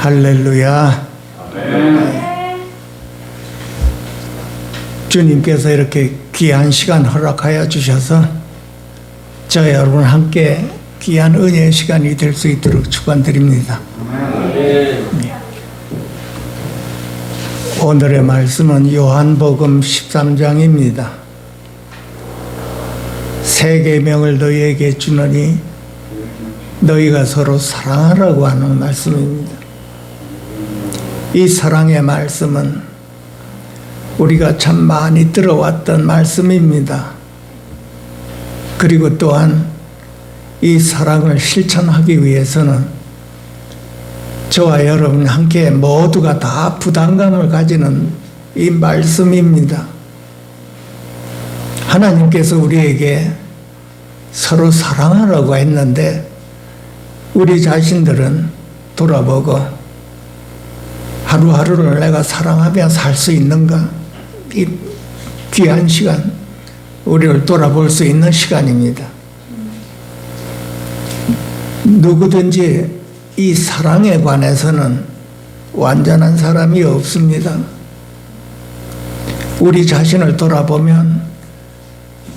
할렐루야. 주님께서 이렇게 귀한 시간 허락하여 주셔서 저 여러분 함께 귀한 은혜의 시간이 될 수 있도록 축원드립니다. 오늘의 말씀은 요한복음 13장입니다. 새 계명을 너희에게 주노니 너희가 서로 사랑하라고 하는 말씀입니다. 이 사랑의 말씀은 우리가 참 많이 들어왔던 말씀입니다. 그리고 또한 이 사랑을 실천하기 위해서는 저와 여러분 함께 모두가 다 부담감을 가지는 이 말씀입니다. 하나님께서 우리에게 서로 사랑하라고 했는데 우리 자신들은 돌아보고 하루하루를 내가 사랑하며 살 수 있는가? 이 귀한 시간, 우리를 돌아볼 수 있는 시간입니다. 누구든지 이 사랑에 관해서는 완전한 사람이 없습니다. 우리 자신을 돌아보면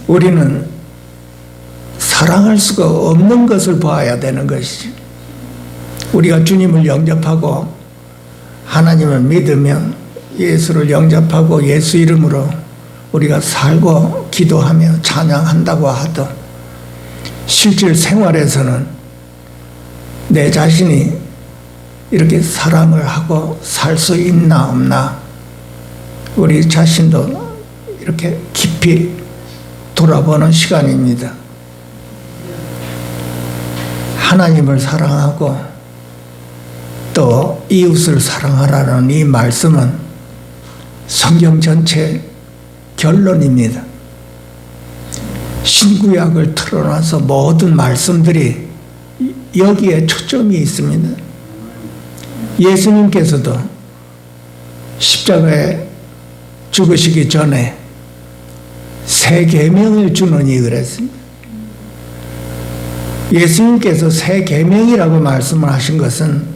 우리는 사랑할 수가 없는 것을 봐야 되는 것이죠. 우리가 주님을 영접하고 하나님을 믿으며 예수를 영접하고 예수 이름으로 우리가 살고 기도하며 찬양한다고 하도 실질 생활에서는 내 자신이 이렇게 사랑을 하고 살 수 있나 없나 우리 자신도 이렇게 깊이 돌아보는 시간입니다. 하나님을 사랑하고 또 이웃을 사랑하라는 이 말씀은 성경 전체 결론입니다. 신구약을 틀어놔서 모든 말씀들이 여기에 초점이 있습니다. 예수님께서도 십자가에 죽으시기 전에 새 계명을 주노니 그랬습니다. 예수님께서 새 계명이라고 말씀을 하신 것은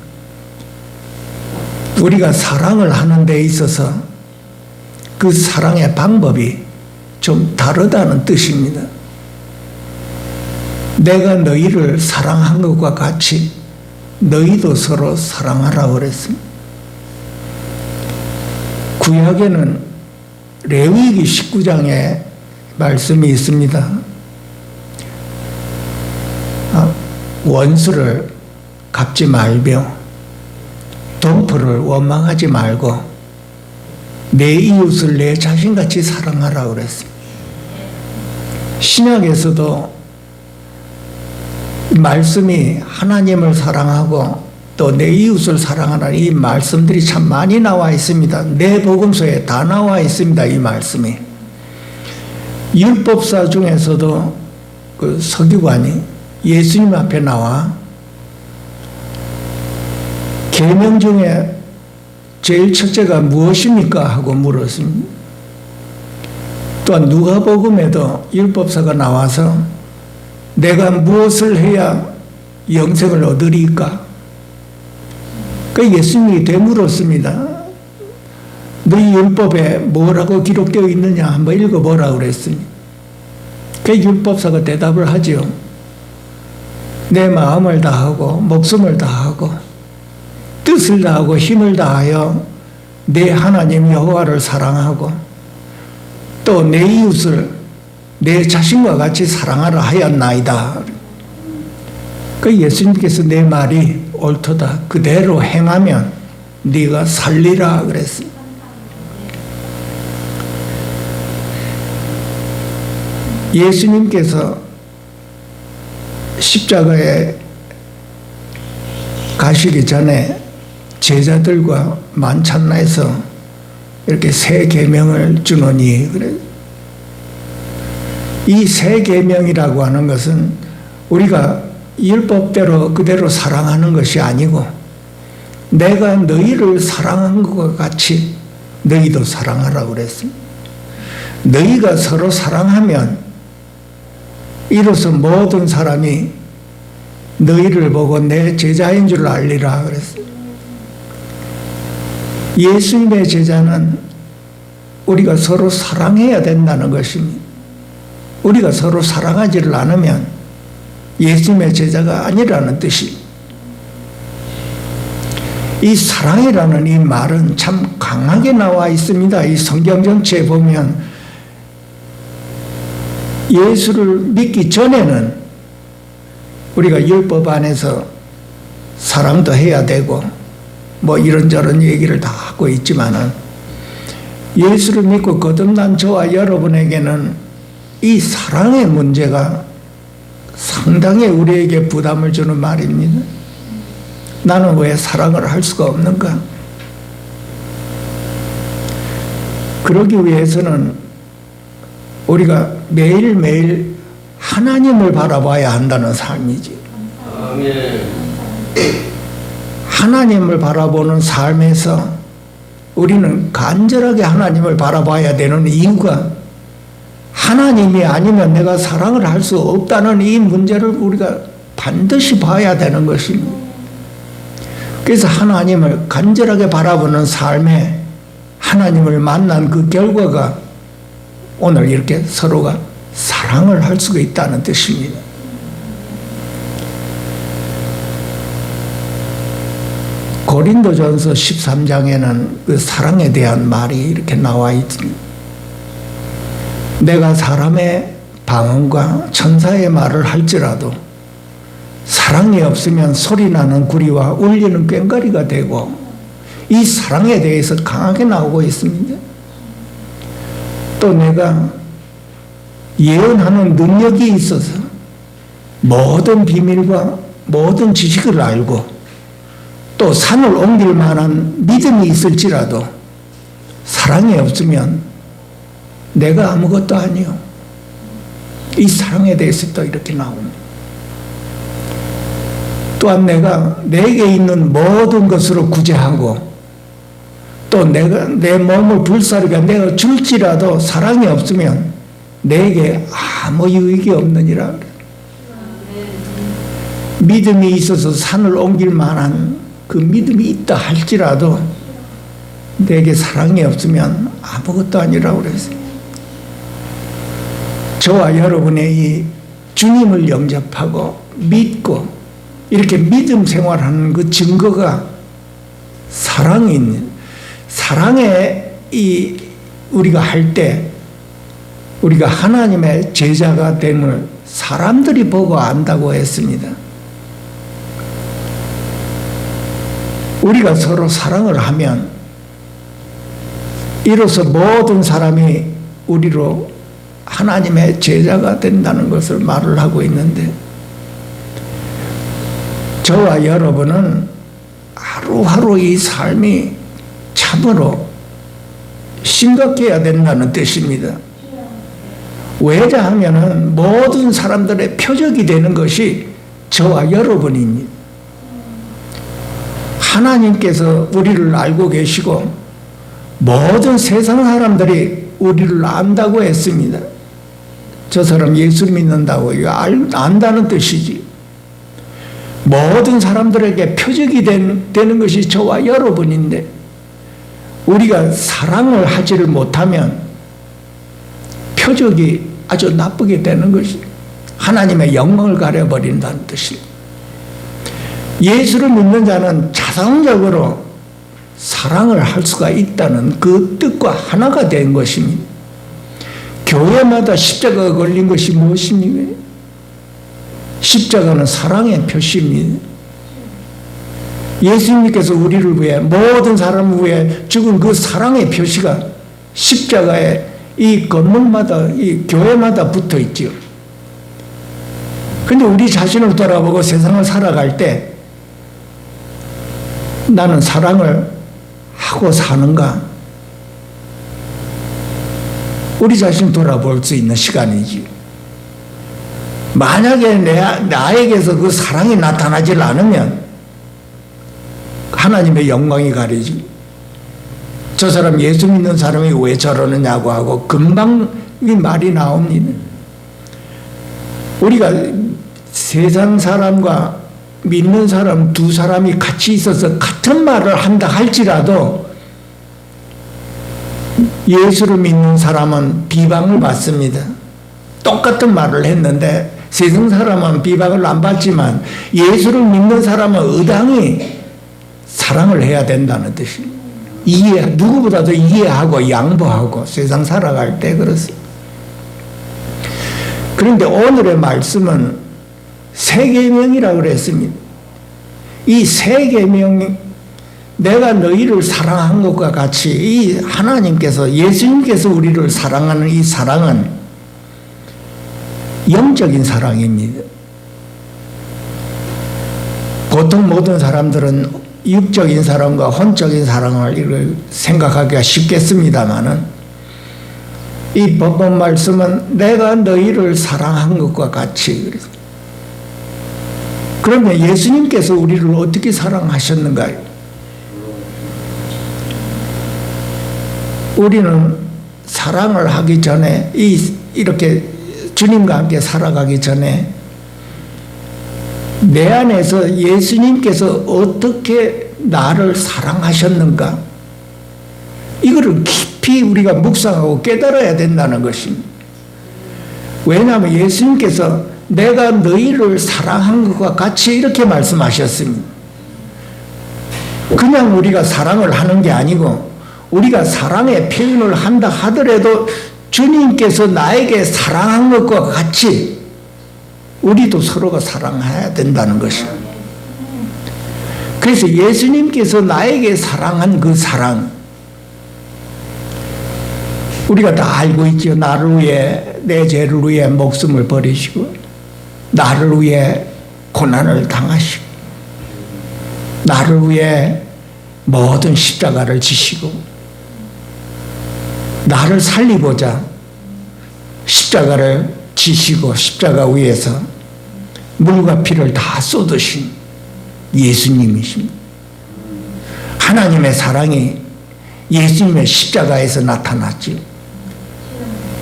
우리가 사랑을 하는 데 있어서 그 사랑의 방법이 좀 다르다는 뜻입니다. 내가 너희를 사랑한 것과 같이 너희도 서로 사랑하라고 그랬습니다. 구약에는 레위기 19장에 말씀이 있습니다. 원수를 갚지 말며 동포를 원망하지 말고 내 이웃을 내 자신같이 사랑하라고 그랬습니다. 신약에서도 말씀이 하나님을 사랑하고 또 내 이웃을 사랑하라는 이 말씀들이 참 많이 나와 있습니다. 내 복음서에 다 나와 있습니다. 이 말씀이. 율법사 중에서도 그 서기관이 예수님 앞에 나와 계명 중에 제일 첫째가 무엇입니까? 하고 물었습니다. 또한 누가복음에도 율법사가 나와서 내가 무엇을 해야 영생을 얻으리까? 그 예수님이 되물었습니다. 너희 율법에 뭐라고 기록되어 있느냐 한번 읽어보라고 그랬습니다. 그 율법사가 대답을 하지요. 내 마음을 다하고 목숨을 다하고 뜻을 다하고 힘을 다하여 내 하나님 여호와를 사랑하고 또 내 이웃을 내 자신과 같이 사랑하라 하였나이다. 그 예수님께서 내 말이 옳도다. 그대로 행하면 네가 살리라 그랬습니다. 예수님께서 십자가에 가시기 전에 제자들과 만찬에서 이렇게 새 계명을 주노니 그래. 이 새 계명이라고 하는 것은 우리가 율법대로 그대로 사랑하는 것이 아니고 내가 너희를 사랑한 것과 같이 너희도 사랑하라고 그랬습니다. 너희가 서로 사랑하면 이로써 모든 사람이 너희를 보고 내 제자인 줄 알리라 그랬어요. 예수님의 제자는 우리가 서로 사랑해야 된다는 것입니다. 우리가 서로 사랑하지를 않으면 예수님의 제자가 아니라는 뜻이. 이 사랑이라는 이 말은 참 강하게 나와 있습니다. 이 성경 전체에 보면 예수를 믿기 전에는 우리가 율법 안에서 사랑도 해야 되고 뭐 이런저런 얘기를 다 하고 있지만은 예수를 믿고 거듭난 저와 여러분에게는 이 사랑의 문제가 상당히 우리에게 부담을 주는 말입니다. 나는 왜 사랑을 할 수가 없는가? 그러기 위해서는 우리가 매일매일 하나님을 바라봐야 한다는 삶이지. 아멘. 하나님을 바라보는 삶에서 우리는 간절하게 하나님을 바라봐야 되는 이유가 하나님이 아니면 내가 사랑을 할 수 없다는 이 문제를 우리가 반드시 봐야 되는 것입니다. 그래서 하나님을 간절하게 바라보는 삶에 하나님을 만난 그 결과가 오늘 이렇게 서로가 사랑을 할 수가 있다는 뜻입니다. 고린도전서 13장에는 그 사랑에 대한 말이 이렇게 나와 있습니다. 내가 사람의 방언과 천사의 말을 할지라도 사랑이 없으면 소리나는 구리와 울리는 꽹과리가 되고, 이 사랑에 대해서 강하게 나오고 있습니다. 또 내가 예언하는 능력이 있어서 모든 비밀과 모든 지식을 알고 또 산을 옮길 만한 믿음이 있을지라도 사랑이 없으면 내가 아무것도 아니요. 이 사랑에 대해서 또 이렇게 나옵니다. 또한 내가 내게 있는 모든 것으로 구제하고 또 내가 내 몸을 불사르게 내가 줄지라도 사랑이 없으면 내게 아무 유익이 없느니라. 믿음이 있어서 산을 옮길 만한 그 믿음이 있다 할지라도 내게 사랑이 없으면 아무것도 아니라고 그랬어요. 저와 여러분의 이 주님을 영접하고 믿고 이렇게 믿음 생활하는 그 증거가 사랑인, 사랑에 이 우리가 할 때 우리가 하나님의 제자가 됨을 사람들이 보고 안다고 했습니다. 우리가 서로 사랑을 하면 이로써 모든 사람이 우리로 하나님의 제자가 된다는 것을 말을 하고 있는데, 저와 여러분은 하루하루 이 삶이 참으로 심각해야 된다는 뜻입니다. 왜냐하면 모든 사람들의 표적이 되는 것이 저와 여러분입니다. 하나님께서 우리를 알고 계시고 모든 세상 사람들이 우리를 안다고 했습니다. 저 사람 예수 믿는다고 이거 안다는 뜻이지. 모든 사람들에게 표적이 되는 것이 저와 여러분인데, 우리가 사랑을 하지를 못하면 표적이 아주 나쁘게 되는 것이 하나님의 영광을 가려버린다는 뜻이에요. 예수를 믿는 자는 자동적으로 사랑을 할 수가 있다는 그 뜻과 하나가 된 것입니다. 교회마다 십자가가 걸린 것이 무엇입니까? 십자가는 사랑의 표시입니다. 예수님께서 우리를 위해, 모든 사람을 위해 죽은 그 사랑의 표시가 십자가에 이 건물마다, 이 교회마다 붙어 있죠. 근데 우리 자신을 돌아보고 세상을 살아갈 때 나는 사랑을 하고 사는가? 우리 자신 돌아볼 수 있는 시간이지. 만약에 나에게서 그 사랑이 나타나질 않으면 하나님의 영광이 가리지. 저 사람 예수 믿는 사람이 왜 저러느냐고 하고 금방 이 말이 나옵니다. 우리가 세상 사람과 믿는 사람 두 사람이 같이 있어서 같은 말을 한다 할지라도 예수를 믿는 사람은 비방을 받습니다. 똑같은 말을 했는데 세상 사람은 비방을 안 받지만 예수를 믿는 사람은 의당히 사랑을 해야 된다는 뜻입니다. 누구보다도 이해하고 양보하고 세상 살아갈 때 그렇습니다. 그런데 오늘의 말씀은 새 계명이라고 그랬습니다. 이 새 계명이 내가 너희를 사랑한 것과 같이 이 하나님께서 예수님께서 우리를 사랑하는 이 사랑은 영적인 사랑입니다. 보통 모든 사람들은 육적인 사랑과 혼적인 사랑을 생각하기가 쉽겠습니다만은 이 법본 말씀은 내가 너희를 사랑한 것과 같이. 그러면 예수님께서 우리를 어떻게 사랑하셨는가요? 우리는 사랑을 하기 전에 이렇게 주님과 함께 살아가기 전에 내 안에서 예수님께서 어떻게 나를 사랑하셨는가, 이거를 깊이 우리가 묵상하고 깨달아야 된다는 것입니다. 왜냐하면 예수님께서 내가 너희를 사랑한 것과 같이 이렇게 말씀하셨습니다. 그냥 우리가 사랑을 하는 게 아니고 우리가 사랑의 표현을 한다 하더라도 주님께서 나에게 사랑한 것과 같이 우리도 서로가 사랑해야 된다는 것이에요. 그래서 예수님께서 나에게 사랑한 그 사랑, 우리가 다 알고 있죠. 나를 위해, 내 죄를 위해 목숨을 버리시고 나를 위해 고난을 당하시고 나를 위해 모든 십자가를 지시고 나를 살리고자 십자가를 지시고 십자가 위에서 물과 피를 다 쏟으신 예수님이십니다. 하나님의 사랑이 예수님의 십자가에서 나타났지.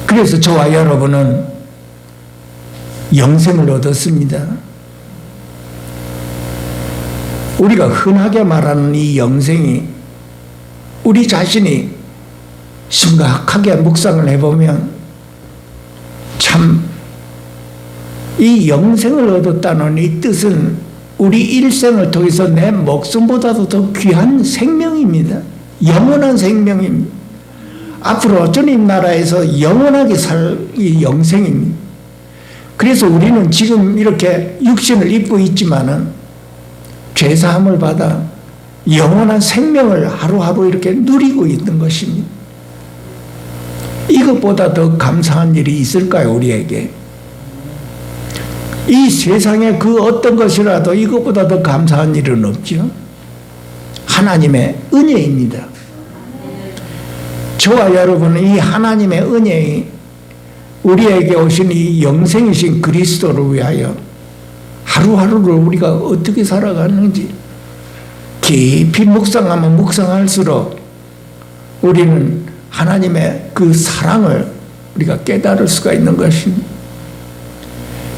그래서 저와 여러분은 영생을 얻었습니다. 우리가 흔하게 말하는 이 영생이 우리 자신이 심각하게 묵상을 해보면 참 이 영생을 얻었다는 이 뜻은 우리 일생을 통해서 내 목숨보다도 더 귀한 생명입니다. 영원한 생명입니다. 앞으로 주님 나라에서 영원하게 살 이 영생입니다. 그래서 우리는 지금 이렇게 육신을 입고 있지만은 죄사함을 받아 영원한 생명을 하루하루 이렇게 누리고 있는 것입니다. 이것보다 더 감사한 일이 있을까요, 우리에게? 이 세상에 그 어떤 것이라도 이것보다 더 감사한 일은 없죠. 하나님의 은혜입니다. 저와 여러분은 이 하나님의 은혜에 우리에게 오신 이 영생이신 그리스도를 위하여 하루하루를 우리가 어떻게 살아가는지 깊이 묵상하면 묵상할수록 우리는 하나님의 그 사랑을 우리가 깨달을 수가 있는 것입니다.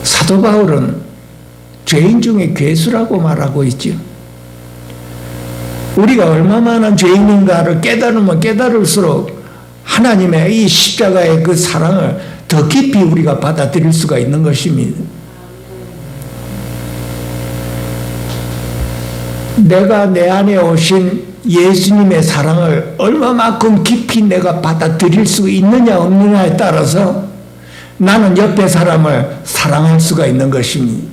사도 바울은 죄인 중에 괴수라고 말하고 있죠. 우리가 얼마나 죄인인가를 깨달으면 깨달을수록 하나님의 이 십자가의 그 사랑을 더 깊이 우리가 받아들일 수가 있는 것입니다. 내가 내 안에 오신 예수님의 사랑을 얼마만큼 깊이 내가 받아들일 수 있느냐 없느냐에 따라서 나는 옆에 사람을 사랑할 수가 있는 것입니다.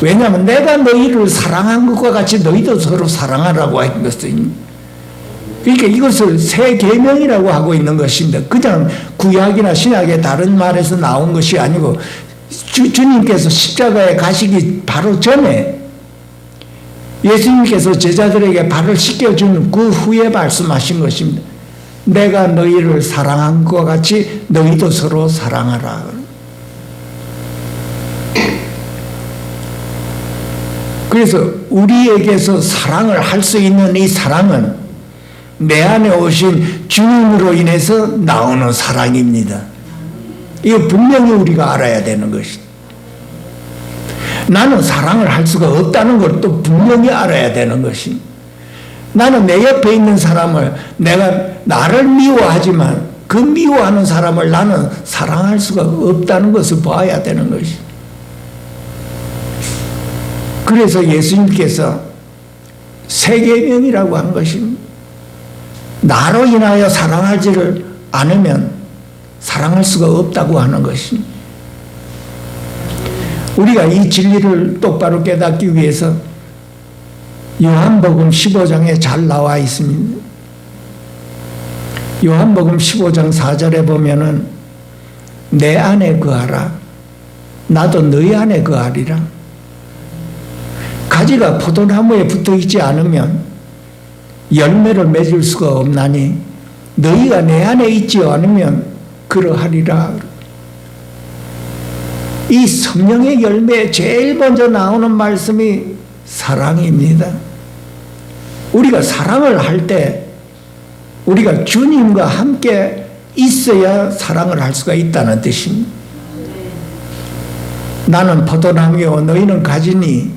왜냐하면 내가 너희를 사랑한 것과 같이 너희도 서로 사랑하라고 한 것입니다. 그러니까 이것을 새 계명이라고 하고 있는 것입니다. 그냥 구약이나 신약의 다른 말에서 나온 것이 아니고 주님께서 십자가에 가시기 바로 전에 예수님께서 제자들에게 발을 씻겨준 그 후에 말씀하신 것입니다. 내가 너희를 사랑한 것과 같이 너희도 서로 사랑하라. 그래서 우리에게서 사랑을 할 수 있는 이 사랑은 내 안에 오신 주님으로 인해서 나오는 사랑입니다. 이거 분명히 우리가 알아야 되는 것이다. 나는 사랑을 할 수가 없다는 걸 또 분명히 알아야 되는 것입니다. 나는 내 옆에 있는 사람을 내가 나를 미워하지만 그 미워하는 사람을 나는 사랑할 수가 없다는 것을 봐야 되는 것이. 그래서 예수님께서 세계명이라고 한 것입니다. 나로 인하여 사랑하지를 않으면 사랑할 수가 없다고 하는 것입니다. 우리가 이 진리를 똑바로 깨닫기 위해서 요한복음 15장에 잘 나와 있습니다. 요한복음 15장 4절에 보면은 내 안에 거하라 나도 너희 안에 거하리라. 가지가 포도나무에 붙어 있지 않으면 열매를 맺을 수가 없나니 너희가 내 안에 있지 않으면 그러하리라. 이 성령의 열매에 제일 먼저 나오는 말씀이 사랑입니다. 우리가 사랑을 할 때 우리가 주님과 함께 있어야 사랑을 할 수가 있다는 뜻입니다. 나는 포도나무요 너희는 가지니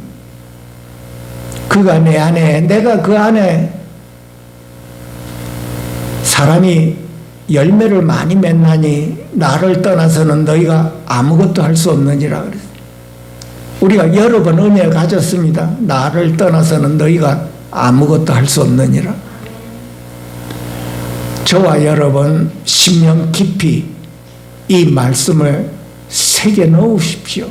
그가 내 안에 내가 그 안에 사람이 열매를 많이 맺나니 나를 떠나서는 너희가 아무것도 할 수 없느니라 그랬어요. 우리가 여러 번 은혜를 가졌습니다. 나를 떠나서는 너희가 아무것도 할 수 없느니라. 저와 여러분 심령 깊이 이 말씀을 새겨 넣으십시오.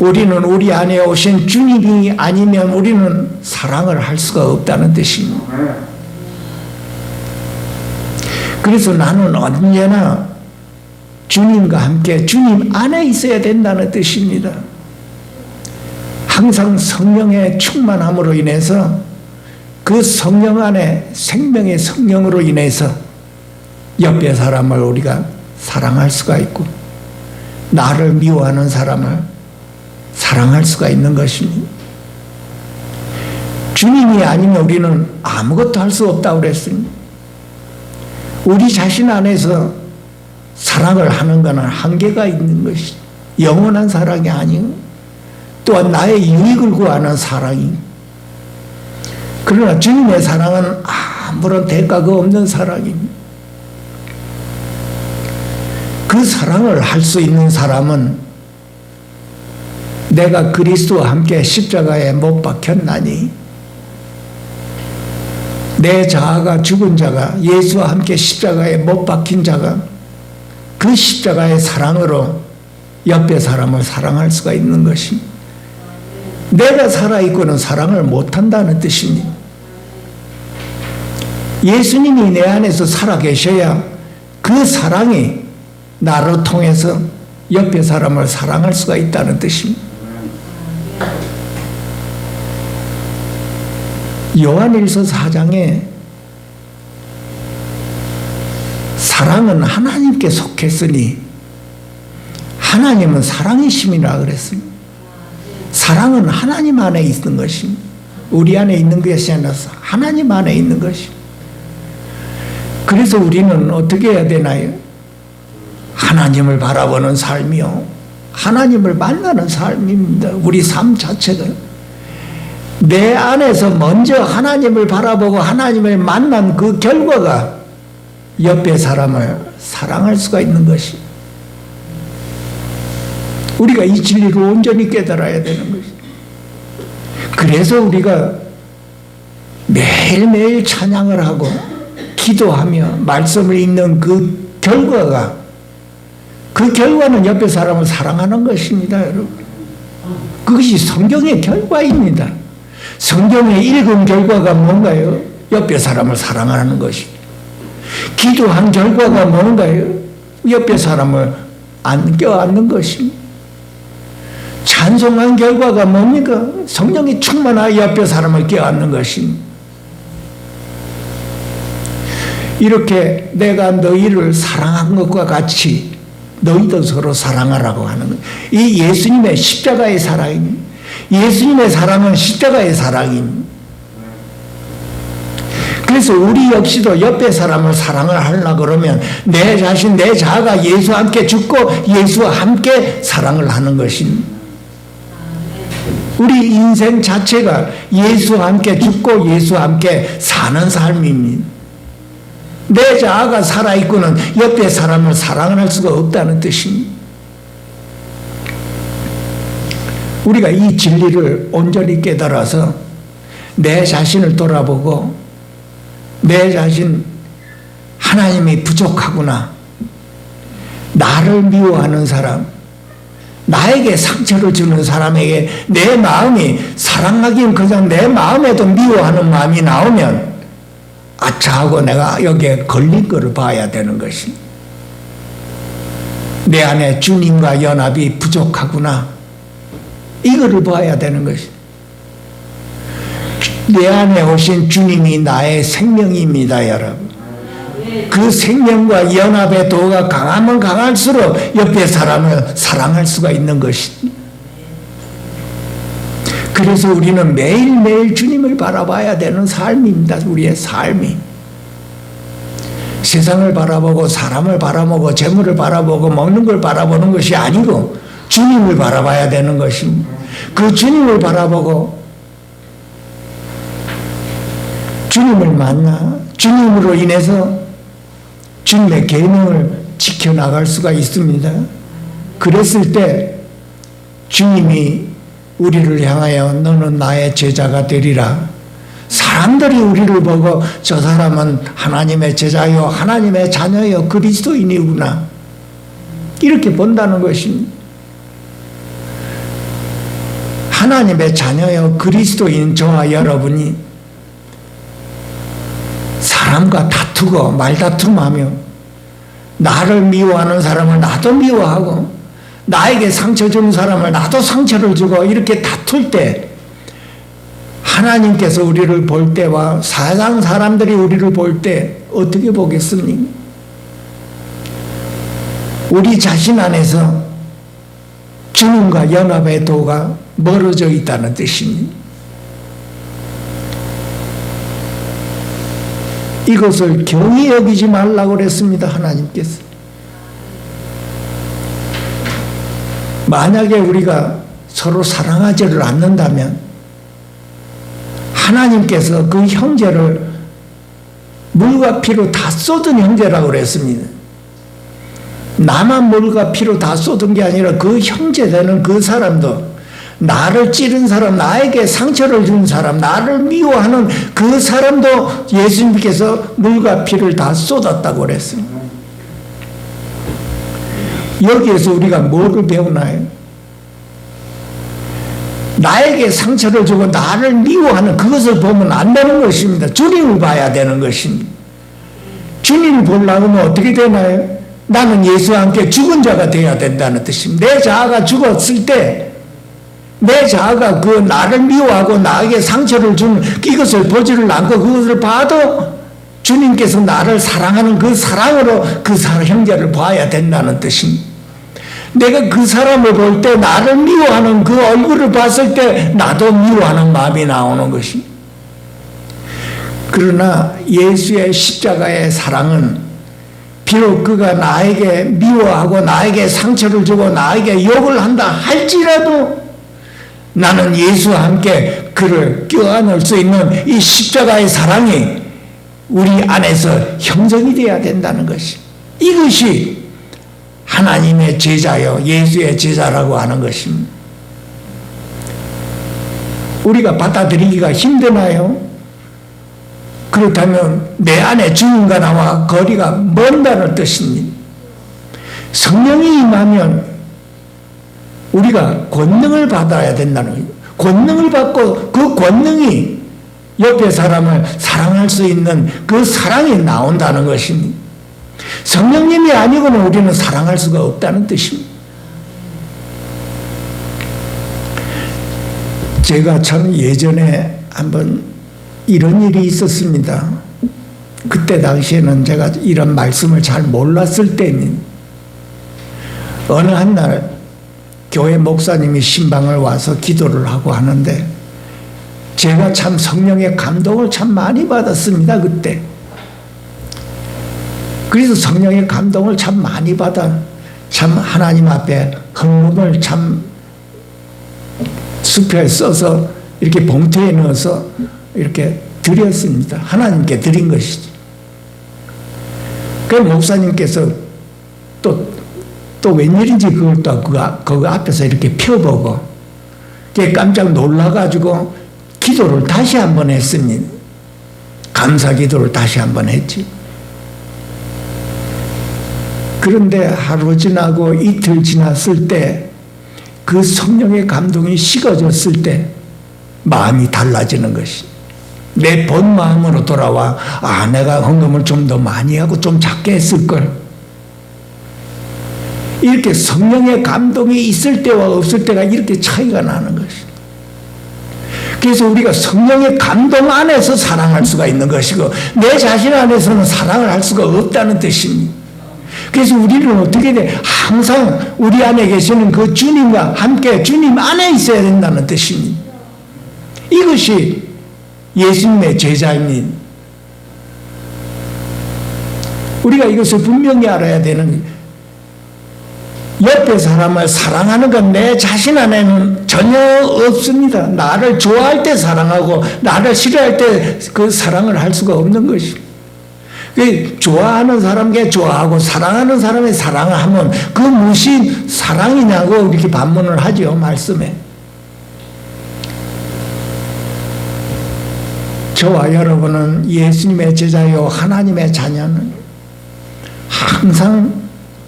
우리는 우리 안에 오신 주님이 아니면 우리는 사랑을 할 수가 없다는 뜻입니다. 그래서 나는 언제나 주님과 함께 주님 안에 있어야 된다는 뜻입니다. 항상 성령의 충만함으로 인해서 그 성령 안에 생명의 성령으로 인해서 옆에 사람을 우리가 사랑할 수가 있고 나를 미워하는 사람을 사랑할 수가 있는 것입니다. 주님이 아니면 우리는 아무것도 할 수 없다고 그랬습니다. 우리 자신 안에서 사랑을 하는 것은 한계가 있는 것이 영원한 사랑이 아니고 또한 나의 유익을 구하는 사랑이. 그러나 주님의 사랑은 아무런 대가가 없는 사랑입니다. 그 사랑을 할 수 있는 사람은 내가 그리스도와 함께 십자가에 못 박혔나니 내 자아가 죽은 자가 예수와 함께 십자가에 못 박힌 자가 그 십자가의 사랑으로 옆에 사람을 사랑할 수가 있는 것입니다. 내가 살아있고는 사랑을 못한다는 뜻입니다. 예수님이 내 안에서 살아계셔야 그 사랑이 나를 통해서 옆에 사람을 사랑할 수가 있다는 뜻입니다. 요한일서 4장에 사랑은 하나님께 속했으니 하나님은 사랑이심이라 그랬습니다. 사랑은 하나님 안에 있는 것입니다. 우리 안에 있는 것이 아니라 하나님 안에 있는 것입니다. 그래서 우리는 어떻게 해야 되나요? 하나님을 바라보는 삶이요, 하나님을 만나는 삶입니다. 우리 삶 자체가 내 안에서 먼저 하나님을 바라보고 하나님을 만난 그 결과가 옆에 사람을 사랑할 수가 있는 것이. 우리가 이 진리를 온전히 깨달아야 되는 것이. 그래서 우리가 매일매일 찬양을 하고 기도하며 말씀을 읽는 그 결과는 옆에 사람을 사랑하는 것입니다, 여러분. 그것이 성경의 결과입니다. 성경의 읽은 결과가 뭔가요? 옆에 사람을 사랑하는 것이. 기도한 결과가 뭔가요? 옆에 사람을 껴안는 것입니다. 찬송한 결과가 뭡니까? 성령이 충만하여 옆에 사람을 껴안는 것입니다. 이렇게 내가 너희를 사랑한 것과 같이 너희도 서로 사랑하라고 하는 것. 이 예수님의 십자가의 사랑입니다. 예수님의 사랑은 십자가의 사랑입니다. 그래서 우리 역시도 옆에 사람을 사랑을 하려고 그러면 내 자신, 내 자아가 예수와 함께 죽고 예수와 함께 사랑을 하는 것입니다. 우리 인생 자체가 예수와 함께 죽고 예수와 함께 사는 삶입니다. 내 자아가 살아있고는 옆에 사람을 사랑을 할 수가 없다는 뜻입니다. 우리가 이 진리를 온전히 깨달아서 내 자신을 돌아보고 내 자신 하나님이 부족하구나, 나를 미워하는 사람, 나에게 상처를 주는 사람에게 내 마음이 사랑하기는 그냥 내 마음에도 미워하는 마음이 나오면 아차하고 내가 여기에 걸린 거를 봐야 되는 것이, 내 안에 주님과 연합이 부족하구나, 이거를 봐야 되는 것이. 내 안에 오신 주님이 나의 생명입니다, 여러분. 그 생명과 연합의 도가 강하면 강할수록 옆에 사람을 사랑할 수가 있는 것입니다. 그래서 우리는 매일매일 주님을 바라봐야 되는 삶입니다. 우리의 삶이. 세상을 바라보고 사람을 바라보고 재물을 바라보고 먹는 걸 바라보는 것이 아니고 주님을 바라봐야 되는 것입니다. 그 주님을 바라보고 주님을 만나 주님으로 인해서 주님의 계명을 지켜나갈 수가 있습니다. 그랬을 때 주님이 우리를 향하여 너는 나의 제자가 되리라. 사람들이 우리를 보고 저 사람은 하나님의 제자요, 하나님의 자녀요, 그리스도인이구나, 이렇게 본다는 것입니다. 하나님의 자녀요, 그리스도인 저와 여러분이 사람과 다투고 말다툼하며 나를 미워하는 사람을 나도 미워하고 나에게 상처 주는 사람을 나도 상처를 주고 이렇게 다툴 때 하나님께서 우리를 볼 때와 세상 사람들이 우리를 볼 때 어떻게 보겠습니까? 우리 자신 안에서 주님과 연합의 도가 멀어져 있다는 뜻입니다. 이것을 경히 여기지 말라고 그랬습니다, 하나님께서. 만약에 우리가 서로 사랑하지를 않는다면 하나님께서 그 형제를 물과 피로 다 쏟은 형제라고 그랬습니다. 나만 물과 피로 다 쏟은 게 아니라 그 형제 되는 그 사람도, 나를 찌른 사람, 나에게 상처를 준 사람, 나를 미워하는 그 사람도 예수님께서 물과 피를 다 쏟았다고 그랬습니다. 여기에서 우리가 뭐를 배우나요? 나에게 상처를 주고 나를 미워하는 그것을 보면 안 되는 것입니다. 주님을 봐야 되는 것입니다. 주님을 보려면 어떻게 되나요? 나는 예수와 함께 죽은 자가 되어야 된다는 뜻입니다. 내 자아가 죽었을 때 내 자아가 그 나를 미워하고 나에게 상처를 준 이것을 보지를 않고 그것을 봐도 주님께서 나를 사랑하는 그 사랑으로 그 형제를 봐야 된다는 뜻입니다. 내가 그 사람을 볼 때 나를 미워하는 그 얼굴을 봤을 때 나도 미워하는 마음이 나오는 것입니다. 그러나 예수의 십자가의 사랑은 비록 그가 나에게 미워하고 나에게 상처를 주고 나에게 욕을 한다 할지라도 나는 예수와 함께 그를 껴안을 수 있는 이 십자가의 사랑이 우리 안에서 형성이 되어야 된다는 것이, 이것이 하나님의 제자요, 예수의 제자라고 하는 것입니다. 우리가 받아들이기가 힘드나요? 그렇다면 내 안에 주님과 나와 거리가 먼다는 뜻입니다. 성령이 임하면 우리가 권능을 받아야 된다는 거예요. 권능을 받고 그 권능이 옆에 사람을 사랑할 수 있는 그 사랑이 나온다는 것입니다. 성령님이 아니고는 우리는 사랑할 수가 없다는 뜻입니다. 제가 참 예전에 한번 이런 일이 있었습니다. 그때 당시에는 제가 이런 말씀을 잘 몰랐을 때입니다. 어느 한날 교회 목사님이 신방을 와서 기도를 하고 하는데 제가 참 성령의 감동을 참 많이 받았습니다, 그때. 그래서 성령의 감동을 참 많이 받아 참 하나님 앞에 헌금을 참 수표에 써서 이렇게 봉투에 넣어서 이렇게 드렸습니다. 하나님께 드린 것이지. 그 목사님께서 또 웬일인지 그걸 또 그거 앞에서 이렇게 펴보고 깜짝 놀라가지고 기도를 다시 한번 했습니다. 감사 기도를 다시 한번 했지. 그런데 하루 지나고 이틀 지났을 때 그 성령의 감동이 식어졌을 때 마음이 달라지는 것이. 내 본 마음으로 돌아와 내가 헌금을 좀 더 많이 하고 좀 작게 했을걸. 이렇게 성령의 감동이 있을 때와 없을 때가 이렇게 차이가 나는 것이. 그래서 우리가 성령의 감동 안에서 사랑할 수가 있는 것이고 내 자신 안에서는 사랑을 할 수가 없다는 뜻입니다. 그래서 우리는 어떻게 돼? 항상 우리 안에 계시는 그 주님과 함께 주님 안에 있어야 된다는 뜻입니다. 이것이 예수님의 제자입니다. 우리가 이것을 분명히 알아야 되는 옆에 사람을 사랑하는 건 내 자신 안에는 전혀 없습니다. 나를 좋아할 때 사랑하고 나를 싫어할 때 그 사랑을 할 수가 없는 것입니다. 좋아하는 사람께 좋아하고 사랑하는 사람의 사랑을 하면 그 무엇이 사랑이냐고 이렇게 반문을 하죠. 말씀에. 저와 여러분은 예수님의 제자요 하나님의 자녀는 항상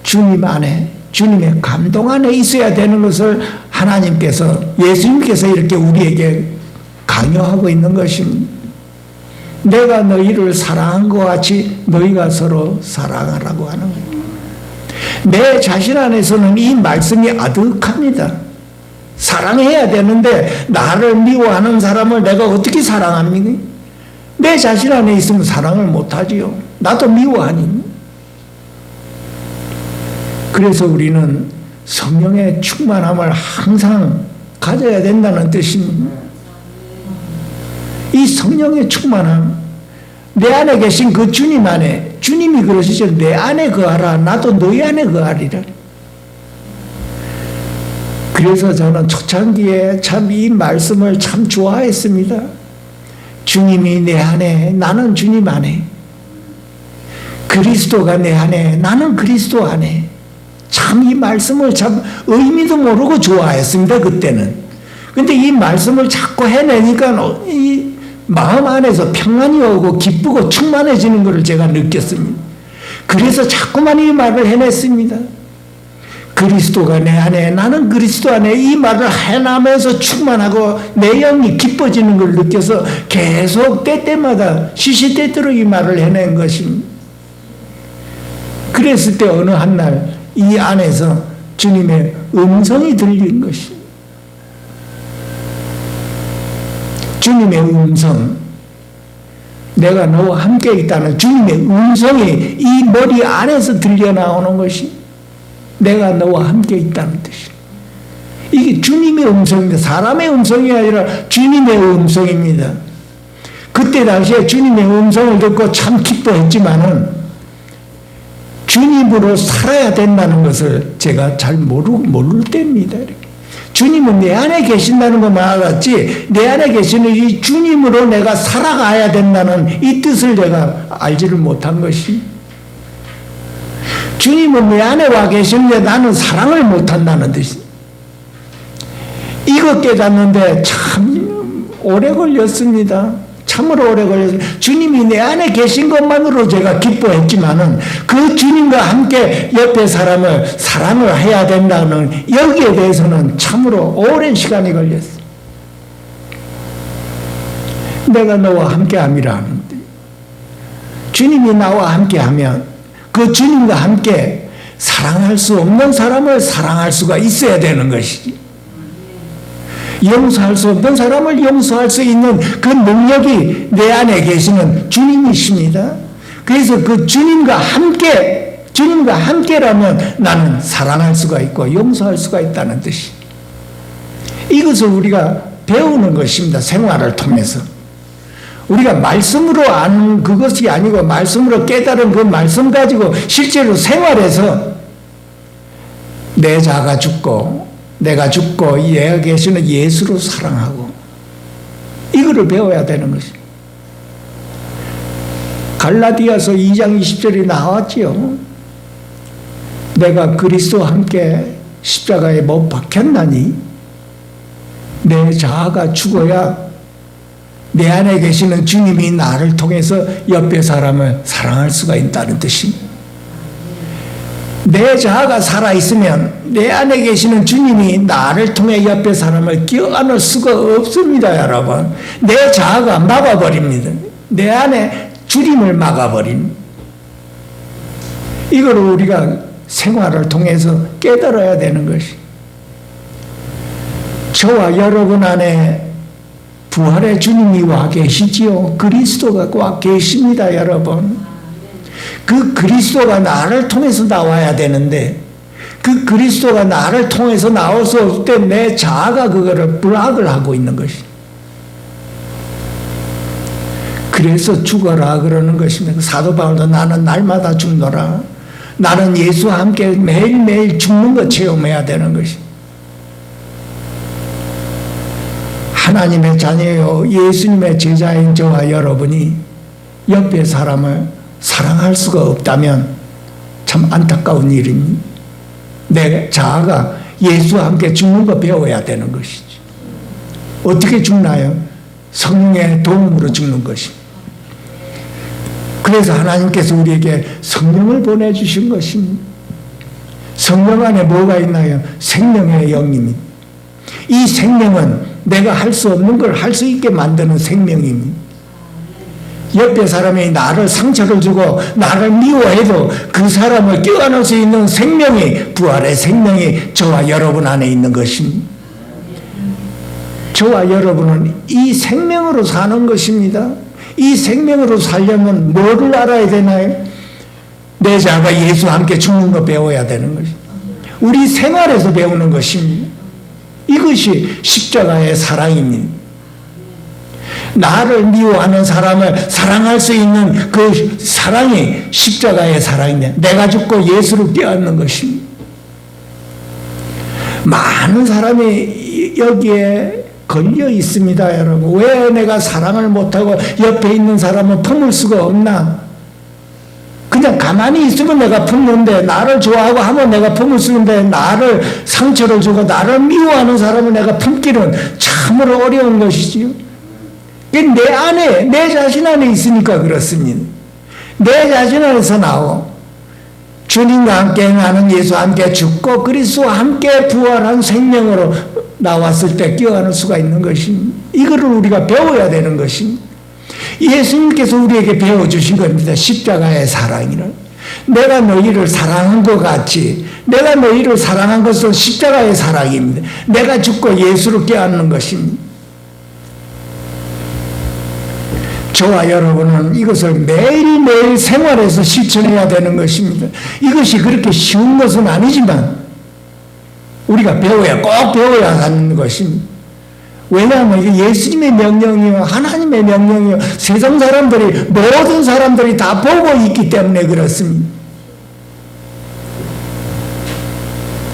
주님 안에 주님의 감동 안에 있어야 되는 것을 하나님께서 예수님께서 이렇게 우리에게 강요하고 있는 것입니다. 내가 너희를 사랑한 것 같이 너희가 서로 사랑하라고 하는 거예요. 내 자신 안에서는 이 말씀이 아득합니다. 사랑해야 되는데 나를 미워하는 사람을 내가 어떻게 사랑합니까? 내 자신 안에 있으면 사랑을 못하지요. 나도 미워하니. 그래서 우리는 성령의 충만함을 항상 가져야 된다는 뜻입니다. 이 성령의 충만함, 내 안에 계신 그 주님 안에, 주님이 그러시죠. 내 안에 거하라, 나도 너희 안에 거하리라. 그래서 저는 초창기에 참 이 말씀을 참 좋아했습니다. 주님이 내 안에, 나는 주님 안에. 그리스도가 내 안에, 나는 그리스도 안에. 참 이 말씀을 참 의미도 모르고 좋아했습니다, 그때는. 근데 이 말씀을 자꾸 해내니까 이 마음 안에서 평안이 오고 기쁘고 충만해지는 것을 제가 느꼈습니다. 그래서 자꾸만 이 말을 해냈습니다. 그리스도가 내 안에, 나는 그리스도 안에, 이 말을 해나면서 충만하고 내 영이 기뻐지는 걸 느껴서 계속 때때마다 시시때때로 이 말을 해낸 것입니다. 그랬을 때 어느 한날 이 안에서 주님의 음성이 들린 것입니다. 주님의 음성, 내가 너와 함께 있다는 주님의 음성이 이 머리 안에서 들려 나오는 것이 내가 너와 함께 있다는 뜻이에요. 이게 주님의 음성입니다. 사람의 음성이 아니라 주님의 음성입니다. 그때 당시에 주님의 음성을 듣고 참 기뻐했지만은 주님으로 살아야 된다는 것을 제가 잘 모를 때입니다. 주님은 내 안에 계신다는 것만 알았지 내 안에 계시는 이 주님으로 내가 살아가야 된다는 이 뜻을 내가 알지를 못한 것이, 주님은 내 안에 와 계시는데 나는 사랑을 못한다는 뜻이, 이거 깨닫는데 참 오래 걸렸습니다. 참으로 오래 걸렸습니다. 주님이 내 안에 계신 것만으로 제가 기뻐했지만은 그 주님과 함께 옆에 사람을 사랑을 해야 된다는 여기에 대해서는 참으로 오랜 시간이 걸렸어요. 내가 너와 함께 함이라 하는데 주님이 나와 함께 하면 그 주님과 함께 사랑할 수 없는 사람을 사랑할 수가 있어야 되는 것이지, 용서할 수 없는 사람을 용서할 수 있는 그 능력이 내 안에 계시는 주님이십니다. 그래서 그 주님과 함께라면 나는 사랑할 수가 있고 용서할 수가 있다는 뜻이, 이것을 우리가 배우는 것입니다. 생활을 통해서. 우리가 말씀으로 아는 그것이 아니고 말씀으로 깨달은 그 말씀 가지고 실제로 생활에서 내 자아가 죽고 내가 죽고 내가 계시는 예수로 사랑하고 이거를 배워야 되는 것입니다. 갈라디아서 2장 20절이 나왔지요. 내가 그리스도와 함께 십자가에 못 박혔나니 내 자아가 죽어야 내 안에 계시는 주님이 나를 통해서 옆에 사람을 사랑할 수가 있다는 뜻입니다. 내 자아가 살아있으면 내 안에 계시는 주님이 나를 통해 옆에 사람을 껴안을 수가 없습니다, 여러분. 내 자아가 막아버립니다. 내 안에 주님을 막아버린 이걸 우리가 생활을 통해서 깨달아야 되는 것이 저와 여러분 안에 부활의 주님이 와 계시지요. 그리스도가 와 계십니다, 여러분. 그 그리스도가 나를 통해서 나와야 되는데 그 그리스도가 나를 통해서 나올 수 없을 때 내 자아가 그거를 블락을 하고 있는 것이. 그래서 죽어라 그러는 것입니다. 사도 바울도 나는 날마다 죽노라. 나는 예수와 함께 매일매일 죽는 것 체험해야 되는 것이. 하나님의 자녀요 예수님의 제자인 저와 여러분이 옆에 사람을 사랑할 수가 없다면 참 안타까운 일입니다. 내 자아가 예수와 함께 죽는 거 배워야 되는 것이지. 어떻게 죽나요? 성령의 도움으로 죽는 것입니다. 그래서 하나님께서 우리에게 성령을 보내주신 것입니다. 성령 안에 뭐가 있나요? 생명의 영입니다. 이 생명은 내가 할 수 없는 걸 할 수 있게 만드는 생명입니다. 옆에 사람이 나를 상처를 주고 나를 미워해도 그 사람을 껴안을 수 있는 생명이 부활의 생명이 저와 여러분 안에 있는 것입니다. 저와 여러분은 이 생명으로 사는 것입니다. 이 생명으로 살려면 뭐를 알아야 되나요? 내 자가 예수와 함께 죽는 거 배워야 되는 것입니다. 우리 생활에서 배우는 것입니다. 이것이 십자가의 사랑입니다. 나를 미워하는 사람을 사랑할 수 있는 그 사랑이 십자가의 사랑입니다. 내가 죽고 예수를 껴안는 것입니다. 많은 사람이 여기에 걸려 있습니다, 여러분. 왜 내가 사랑을 못하고 옆에 있는 사람은 품을 수가 없나? 그냥 가만히 있으면 내가 품는데, 나를 좋아하고 하면 내가 품을 수 있는데, 나를 상처를 주고 나를 미워하는 사람을 내가 품기는 참으로 어려운 것이지요. 내 안에, 내 자신 안에 있으니까 그렇습니다. 내 자신 안에서 나오. 주님과 함께 나는 예수와 함께 죽고 그리스도와 함께 부활한 생명으로 나왔을 때 껴안을 수가 있는 것입니다. 이거를 우리가 배워야 되는 것입니다. 예수님께서 우리에게 배워주신 겁니다. 십자가의 사랑이를. 내가 너희를 사랑한 것 같이 내가 너희를 사랑한 것은 십자가의 사랑입니다. 내가 죽고 예수를 껴안는 것입니다. 저와 여러분은 이것을 매일매일 생활에서 실천해야 되는 것입니다. 이것이 그렇게 쉬운 것은 아니지만 우리가 꼭 배워야 하는 것입니다. 왜냐하면 이게 예수님의 명령이요, 하나님의 명령이요, 세상 사람들이, 모든 사람들이 다 보고 있기 때문에 그렇습니다.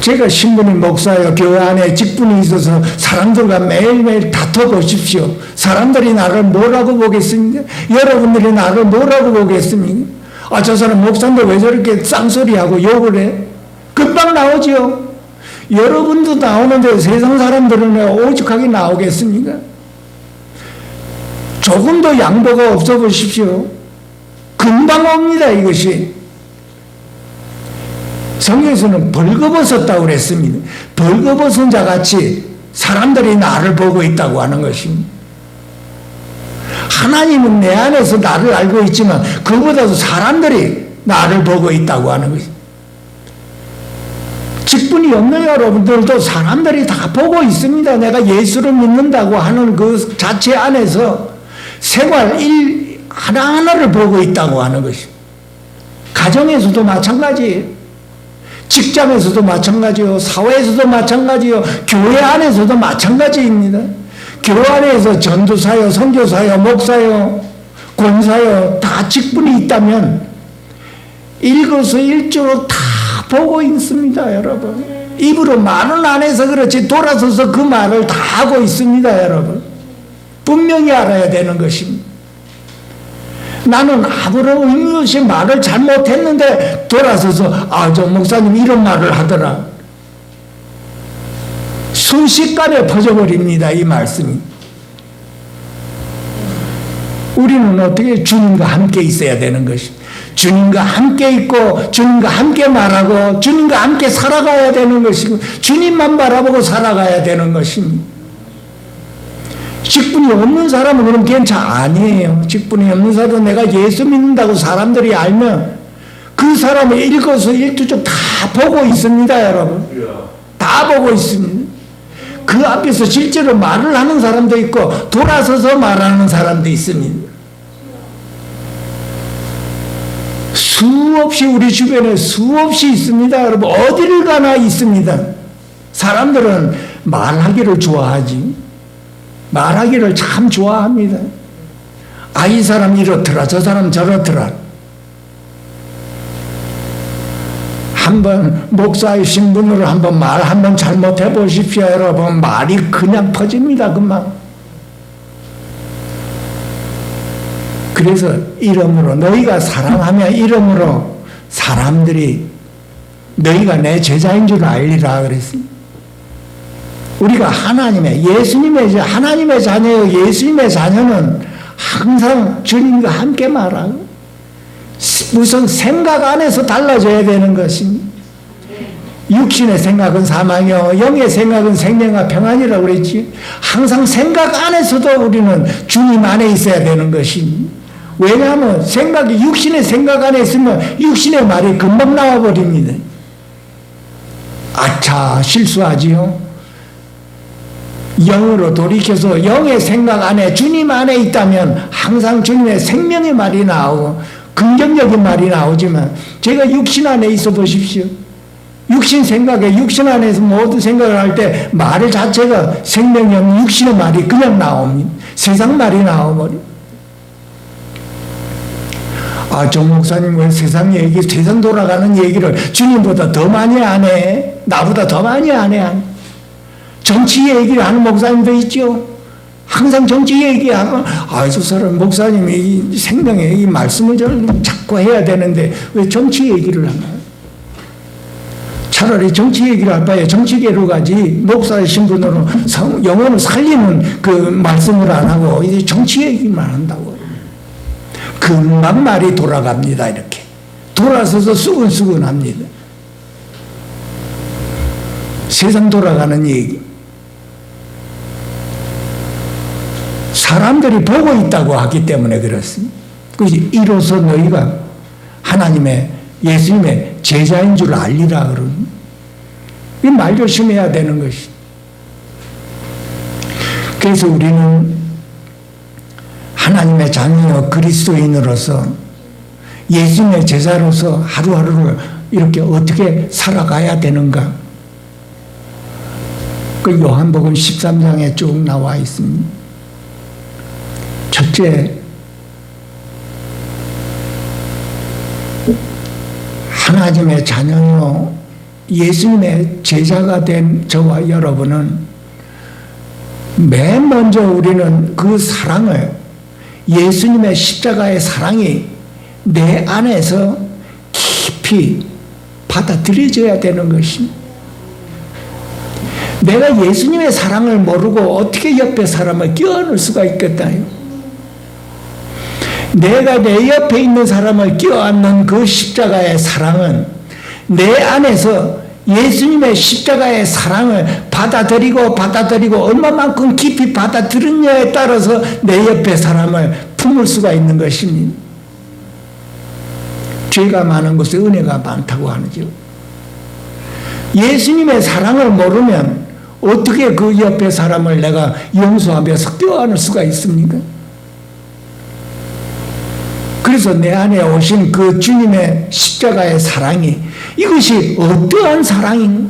제가 신부님 목사요, 교회 안에 직분이 있어서 사람들과 매일매일 다퉈보십시오. 사람들이 나를 뭐라고 보겠습니까? 여러분들이 나를 뭐라고 보겠습니까? 아, 저 사람 목사인데 왜 저렇게 쌍소리하고 욕을 해? 금방 나오죠. 여러분도 나오는데 세상 사람들은 왜 오죽하게 나오겠습니까? 조금 더 양보가 없어 보십시오. 금방 옵니다, 이것이. 성경에서는 벌거벗었다고 그랬습니다. 벌거벗은 자같이 사람들이 나를 보고 있다고 하는 것입니다. 하나님은 내 안에서 나를 알고 있지만 그보다도 사람들이 나를 보고 있다고 하는 것입니다. 직분이 없는 여러분들도 사람들이 다 보고 있습니다. 내가 예수를 믿는다고 하는 그 자체 안에서 생활 일 하나하나를 보고 있다고 하는 것입니다. 가정에서도 마찬가지예요. 직장에서도 마찬가지요. 사회에서도 마찬가지요. 교회 안에서도 마찬가지입니다. 교회 안에서 전도사요, 선교사요, 목사요, 권사요 다 직분이 있다면 일거수일투로 다 보고 있습니다, 여러분. 입으로 말은 안 해서 그렇지 돌아서서 그 말을 다 하고 있습니다, 여러분. 분명히 알아야 되는 것입니다. 나는 아무런 의미 없이 말을 잘못했는데 돌아서서 저 목사님 이런 말을 하더라. 순식간에 퍼져버립니다, 이 말씀이. 우리는 어떻게 주님과 함께 있어야 되는 것입니다. 주님과 함께 있고 주님과 함께 말하고 주님과 함께 살아가야 되는 것이고 주님만 바라보고 살아가야 되는 것입니다. 직분이 없는 사람은 그럼 아니에요. 직분이 없는 사람은 내가 예수 믿는다고 사람들이 알면 그 사람의 일거수일투족 다 보고 있습니다, 여러분. 다 보고 있습니다. 그 앞에서 실제로 말을 하는 사람도 있고 돌아서서 말하는 사람도 있습니다. 수없이 우리 주변에 수없이 있습니다, 여러분. 어디를 가나 있습니다. 사람들은 말하기를 좋아하지. 말하기를 참 좋아합니다. 이 사람 이렇더라, 저 사람 저렇더라. 한번 목사의 신분으로 한번 말 한번 잘못해 보십시오, 여러분. 말이 그냥 퍼집니다, 금방. 그래서 이름으로 너희가 사랑하며 이름으로 사람들이 너희가 내 제자인 줄 알리라 그랬습니다. 우리가 하나님의 자녀요. 예수님의 자녀는 항상 주님과 함께 말하고 무슨 생각 안에서 달라져야 되는 것입니다. 육신의 생각은 사망이요 영의 생각은 생명과 평안이라고 그랬지. 항상 생각 안에서도 우리는 주님 안에 있어야 되는 것입니다. 왜냐하면 육신의 생각 안에 있으면 육신의 말이 금방 나와버립니다. 실수하지요. 영으로 돌이켜서 영의 생각 안에 주님 안에 있다면 항상 주님의 생명의 말이 나오고 긍정적인 말이 나오지만 제가 육신 안에 있어 보십시오. 육신 생각에 육신 안에서 모든 생각을 할 때 말 자체가 생명이 없는 육신의 말이 그냥 나옵니다. 세상 말이 나와버립니다. 정 목사님 왜 세상 돌아가는 얘기를 주님보다 더 많이 안 해? 나보다 더 많이 안 해? 정치 얘기를 하는 목사님도 있죠. 항상 정치 얘기하면 저 사람 목사님이 생명의 이 말씀을 자꾸 해야 되는데 왜 정치 얘기를 하나요? 차라리 정치 얘기를 할 바에 정치계로 가지 목사의 신분으로 영혼을 살리는 그 말씀을 안 하고 이제 정치 얘기만 한다고. 금방 말이 돌아갑니다. 이렇게 돌아서서 수근수근합니다. 세상 돌아가는 얘기. 사람들이 보고 있다고 하기 때문에 그렇습니다. 그래서 이로써 너희가 예수님의 제자인 줄 알리라 그러는 이 말 조심해야 되는 것이. 그래서 우리는 하나님의 자녀 그리스도인으로서 예수님의 제자로서 하루하루를 이렇게 어떻게 살아가야 되는가. 그 요한복음 13장에 쭉 나와 있습니다. 첫째, 하나님의 자녀요 예수님의 제자가 된 저와 여러분은 맨 먼저 우리는 그 사랑을, 예수님의 십자가의 사랑이 내 안에서 깊이 받아들여져야 되는 것입니다. 내가 예수님의 사랑을 모르고 어떻게 옆에 사람을 껴안을 수가 있겠다요? 내가 내 옆에 있는 사람을 껴안는 그 십자가의 사랑은 내 안에서 예수님의 십자가의 사랑을 받아들이고 얼마만큼 깊이 받아들였냐에 따라서 내 옆에 사람을 품을 수가 있는 것입니다. 죄가 많은 곳에 은혜가 많다고 하죠. 예수님의 사랑을 모르면 어떻게 그 옆에 사람을 내가 용서하면서 껴안을 수가 있습니까? 그래서 내 안에 오신 그 주님의 십자가의 사랑이 이것이 어떠한 사랑인가?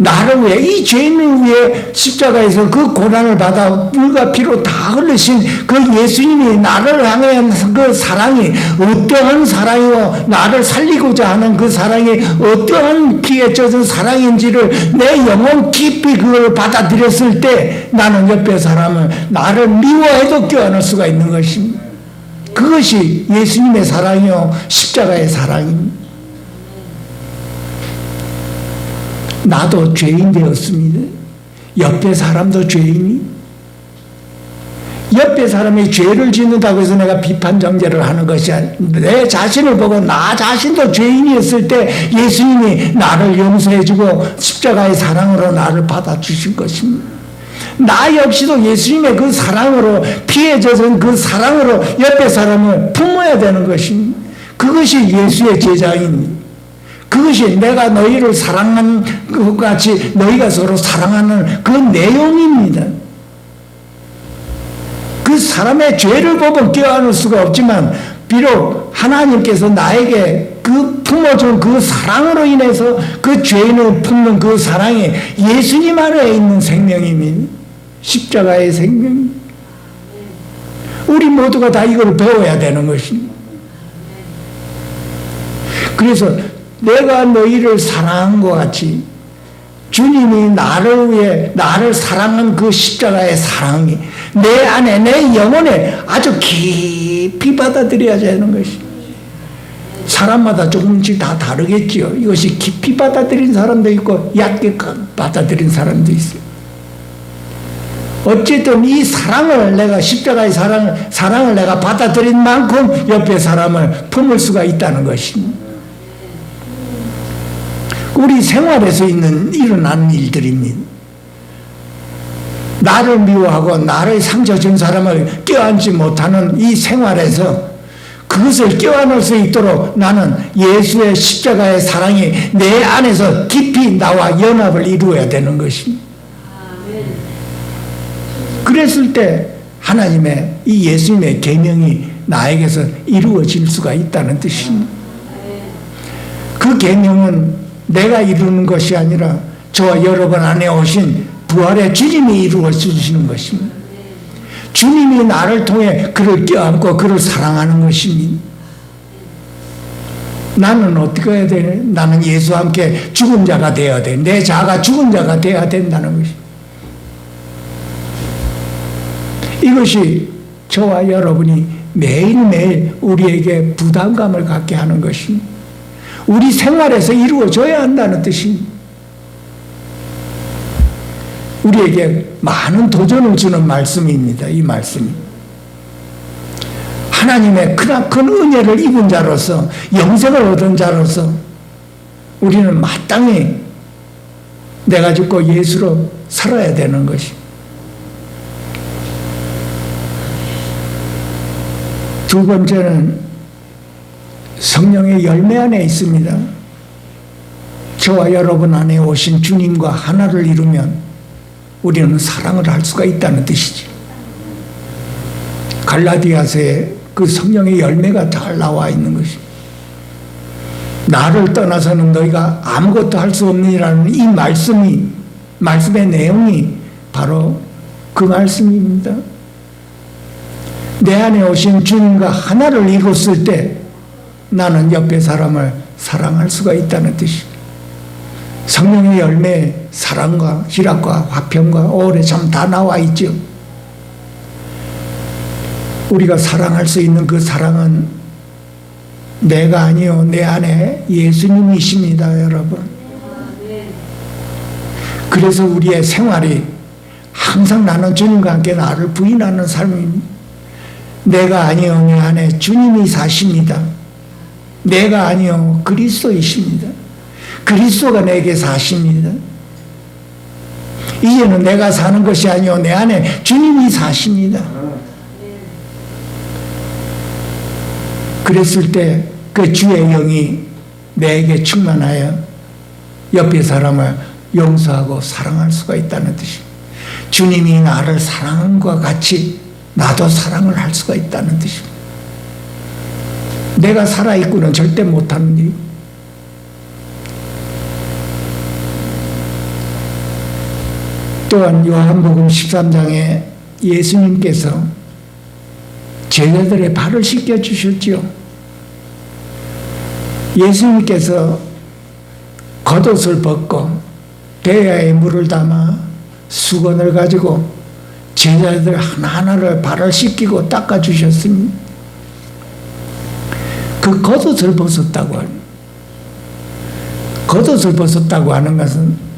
나를 위해, 이 죄인을 위해 십자가에서 그 고난을 받아 물과 피로 다 흘리신 그 예수님이 나를 향한 그 사랑이 어떠한 사랑이고 나를 살리고자 하는 그 사랑이 어떠한 피에 젖은 사랑인지를 내 영혼 깊이 그걸 받아들였을 때 나는 옆에 사람을 나를 미워해도 껴안을 수가 있는 것입니다. 그것이 예수님의 사랑이요 십자가의 사랑입니다. 나도 죄인 되었습니다. 옆에 사람도 죄인이. 옆에 사람이 죄를 짓는다고 해서 내가 비판 정죄를 하는 것이 아니라 내 자신을 보고 나 자신도 죄인이었을 때 예수님이 나를 용서해주고 십자가의 사랑으로 나를 받아주신 것입니다. 나 역시도 예수님의 그 사랑으로 피에 젖은 그 사랑으로 옆에 사람을 품어야 되는 것입니다. 그것이 예수의 제자입니다. 그것이 내가 너희를 사랑한 것 같이 너희가 서로 사랑하는 그 내용입니다. 그 사람의 죄를 보고 껴안을 수가 없지만 비록 하나님께서 나에게 그 품어준 그 사랑으로 인해서 그 죄인을 품는 그 사랑이 예수님 안에 있는 생명입니다. 십자가의 생명. 우리 모두가 다 이걸 배워야 되는 것입니다. 그래서 내가 너희를 사랑한 것 같이 주님이 나를 위해 나를 사랑한 그 십자가의 사랑이 내 안에 내 영혼에 아주 깊이 받아들여야 되는 것이. 사람마다 조금씩 다 다르겠지요. 이것이 깊이 받아들인 사람도 있고 얕게 받아들인 사람도 있어요. 어쨌든 이 사랑을 내가 십자가의 사랑을 내가 받아들인 만큼 옆에 사람을 품을 수가 있다는 것입니다. 우리 생활에서 일어나는 일들입니다. 나를 미워하고 나를 상처 준 사람을 껴안지 못하는 이 생활에서 그것을 껴안을 수 있도록 나는 예수의 십자가의 사랑이 내 안에서 깊이 나와 연합을 이루어야 되는 것입니다. 그랬을 때 하나님의 이 예수님의 계명이 나에게서 이루어질 수가 있다는 뜻입니다. 그 계명은 내가 이루는 것이 아니라 저와 여러분 안에 오신 부활의 주님이 이루어 주시는 것입니다. 주님이 나를 통해 그를 껴안고 그를 사랑하는 것입니다. 나는 어떻게 해야 되냐? 나는 예수와 함께 죽은 자가 되어야 돼. 내 자가 죽은 자가 되어야 된다는 것입니다. 이것이 저와 여러분이 매일매일 우리에게 부담감을 갖게 하는 것입니다. 우리 생활에서 이루어져야 한다는 뜻입니다. 우리에게 많은 도전을 주는 말씀입니다. 이 말씀이. 하나님의 크나큰 은혜를 입은 자로서 영생을 얻은 자로서 우리는 마땅히 내가 죽고 예수로 살아야 되는 것입니다. 두 번째는 성령의 열매 안에 있습니다. 저와 여러분 안에 오신 주님과 하나를 이루면 우리는 사랑을 할 수가 있다는 뜻이죠. 갈라디아서에 그 성령의 열매가 잘 나와 있는 것입니다. 나를 떠나서는 너희가 아무것도 할 수 없느니라는 이 말씀의 내용이 바로 그 말씀입니다. 내 안에 오신 주님과 하나를 이뤘을 때 나는 옆에 사람을 사랑할 수가 있다는 뜻입니다. 성령의 열매, 사랑과 희락과 화평과 오래 참 다 나와 있죠. 우리가 사랑할 수 있는 그 사랑은 내가 아니요 내 안에 예수님이십니다, 여러분. 그래서 우리의 생활이 항상 나는 주님과 함께 나를 부인하는 삶입니다. 내가 아니요 내 안에 주님이 사십니다. 내가 아니요 그리스도이십니다. 그리스도가 내게 사십니다. 이제는 내가 사는 것이 아니요 내 안에 주님이 사십니다. 그랬을 때 그 주의 영이 내게 충만하여 옆에 사람을 용서하고 사랑할 수가 있다는 뜻입니다. 주님이 나를 사랑한 것과 같이 나도 사랑을 할 수가 있다는 뜻입니다. 내가 살아있고는 절대 못하는 일. 또한 요한복음 13장에 예수님께서 제자들의 발을 씻겨주셨지요. 예수님께서 겉옷을 벗고 배야에 물을 담아 수건을 가지고 제자들 하나하나를 발을 씻기고 닦아주셨습니다. 그 겉옷을 벗었다고 합니다. 겉옷을 벗었다고 하는 것은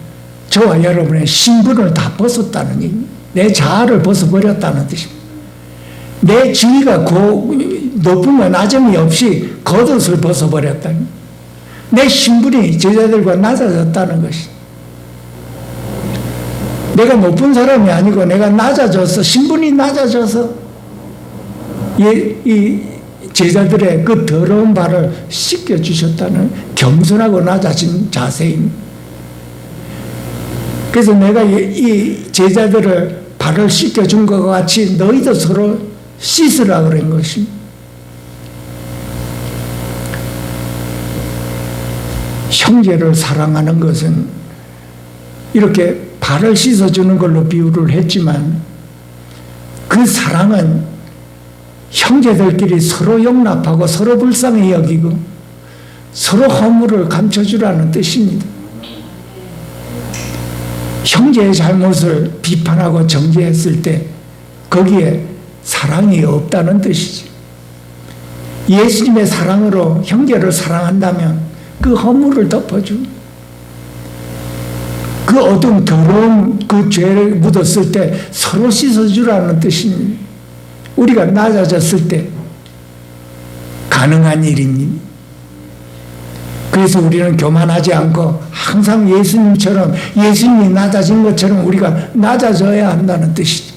저와 여러분의 신분을 다 벗었다는 얘기입니다. 내 자아를 벗어버렸다는 뜻입니다. 내 지위가 높음과 낮음이 없이 겉옷을 벗어버렸다는, 내 신분이 제자들과 낮아졌다는 것이, 내가 높은 사람이 아니고 내가 낮아져서, 신분이 낮아져서 이 제자들의 그 더러운 발을 씻겨주셨다는 겸손하고 낮아진 자세입니다. 그래서 내가 이 제자들을 발을 씻겨준 것 같이 너희도 서로 씻으라 그런 것입니다. 형제를 사랑하는 것은 이렇게 발을 씻어주는 걸로 비유를 했지만, 그 사랑은 형제들끼리 서로 용납하고 서로 불쌍히 여기고 서로 허물을 감춰주라는 뜻입니다. 형제의 잘못을 비판하고 정죄했을 때 거기에 사랑이 없다는 뜻이지. 예수님의 사랑으로 형제를 사랑한다면 그 허물을 덮어주고, 그 어둠 더러운 그 죄를 묻었을 때 서로 씻어주라는 뜻입니다. 우리가 낮아졌을 때 가능한 일입니다. 그래서 우리는 교만하지 않고 항상 예수님처럼, 예수님이 낮아진 것처럼 우리가 낮아져야 한다는 뜻이죠.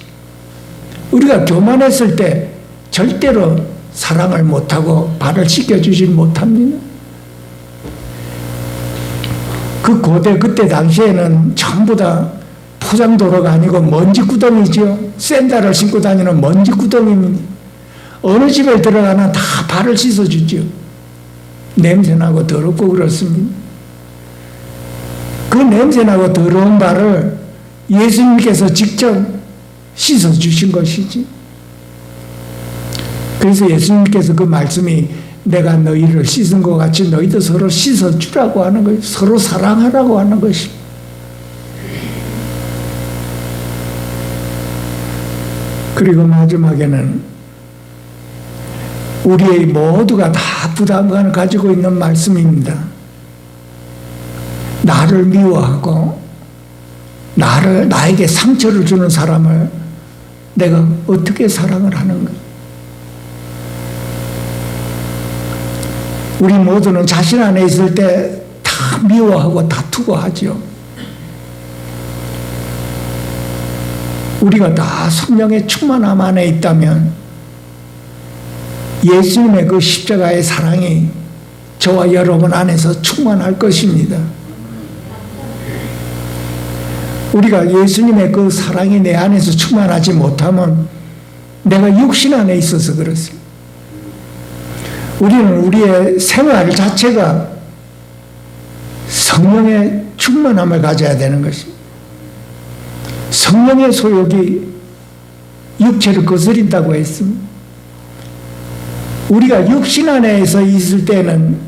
우리가 교만했을 때 절대로 사랑을 못하고 발을 씻겨주지 못합니다. 그 고대 그때 당시에는 전부 다 포장도로가 아니고 먼지구덩이죠. 샌들을 신고 다니는 먼지구덩이입니다. 어느 집에 들어가나 다 발을 씻어주죠. 냄새나고 더럽고 그렇습니다. 그 냄새나고 더러운 발을 예수님께서 직접 씻어주신 것이지. 그래서 예수님께서 그 말씀이 내가 너희를 씻은 것 같이 너희도 서로 씻어주라고 하는 것이, 서로 사랑하라고 하는 것이. 그리고 마지막에는 우리의 모두가 다 부담감을 가지고 있는 말씀입니다. 나를 미워하고 나에게 상처를 주는 사람을 내가 어떻게 사랑을 하는가? 우리 모두는 자신 안에 있을 때 다 미워하고 다투고 하죠. 우리가 다 성령의 충만함 안에 있다면 예수님의 그 십자가의 사랑이 저와 여러분 안에서 충만할 것입니다. 우리가 예수님의 그 사랑이 내 안에서 충만하지 못하면 내가 육신 안에 있어서 그렇습니다. 우리는 우리의 생활 자체가 성령의 충만함을 가져야 되는 것입니다. 성령의 소욕이 육체를 거스린다고 했습니다. 우리가 육신 안에서 있을 때는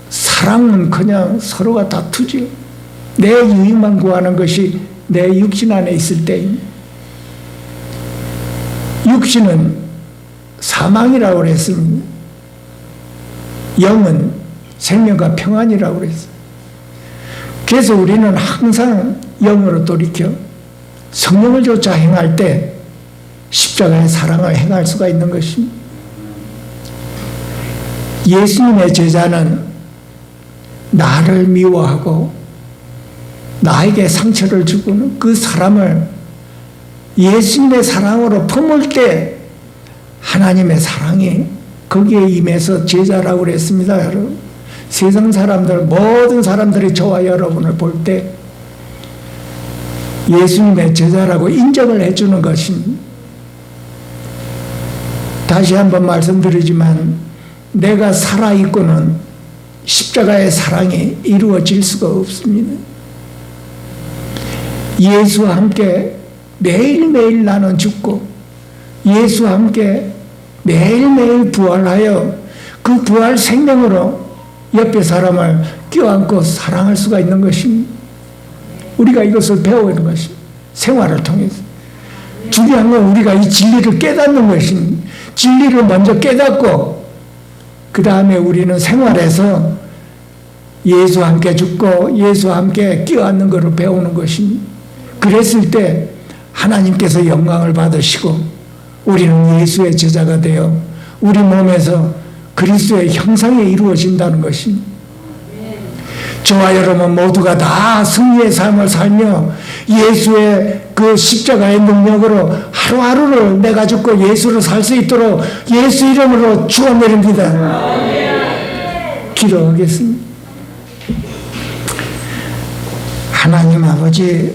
사랑은 그냥 서로가 다투죠. 내 유익만 구하는 것이 내 육신 안에 있을 때입니다. 육신은 사망이라고 그랬습니다. 영은 생명과 평안이라고 그랬어요. 그래서 우리는 항상 영으로 돌이켜 성령을 쫓아 행할 때 십자가의 사랑을 행할 수가 있는 것입니다. 예수님의 제자는 나를 미워하고 나에게 상처를 주고는 그 사람을 예수님의 사랑으로 품을 때 하나님의 사랑이 거기에 임해서 제자라고 그랬습니다. 여러분, 세상 사람들, 모든 사람들이 저와 여러분을 볼 때 예수님의 제자라고 인정을 해주는 것입니다. 다시 한번 말씀드리지만 내가 살아있고는 십자가의 사랑이 이루어질 수가 없습니다. 예수와 함께 매일매일 나는 죽고 예수와 함께 매일매일 부활하여 그 부활 생명으로 옆에 사람을 껴안고 사랑할 수가 있는 것입니다. 우리가 이것을 배우는 것입니다. 생활을 통해서. 중요한 건 우리가 이 진리를 깨닫는 것입니다. 진리를 먼저 깨닫고 그 다음에 우리는 생활에서 예수와 함께 죽고 예수와 함께 껴안는 것을 배우는 것입니다. 그랬을 때 하나님께서 영광을 받으시고 우리는 예수의 제자가 되어 우리 몸에서 그리스도의 형상이 이루어진다는 것입니다. 저와 여러분 모두가 다 승리의 삶을 살며 예수의 그 십자가의 능력으로 하루하루를 내가 죽고 예수를 살 수 있도록 예수 이름으로 축원드립니다. 기도하겠습니다. 하나님 아버지,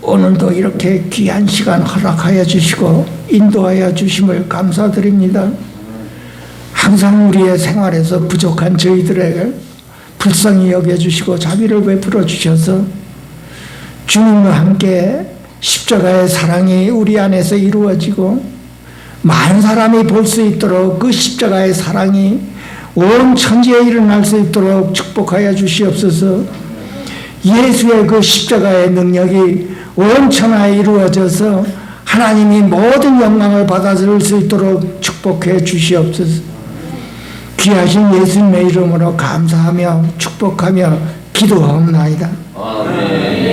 오늘도 이렇게 귀한 시간 허락하여 주시고 인도하여 주심을 감사드립니다. 항상 우리의 생활에서 부족한 저희들에게 불쌍히 여겨주시고 자비를 베풀어 주셔서 주님과 함께 십자가의 사랑이 우리 안에서 이루어지고 많은 사람이 볼 수 있도록 그 십자가의 사랑이 온 천지에 일어날 수 있도록 축복하여 주시옵소서. 예수의 그 십자가의 능력이 온 천하에 이루어져서 하나님이 모든 영광을 받아들일 수 있도록 축복해 주시옵소서. 귀하신 예수님의 이름으로 감사하며 축복하며 기도하옵나이다. 아멘.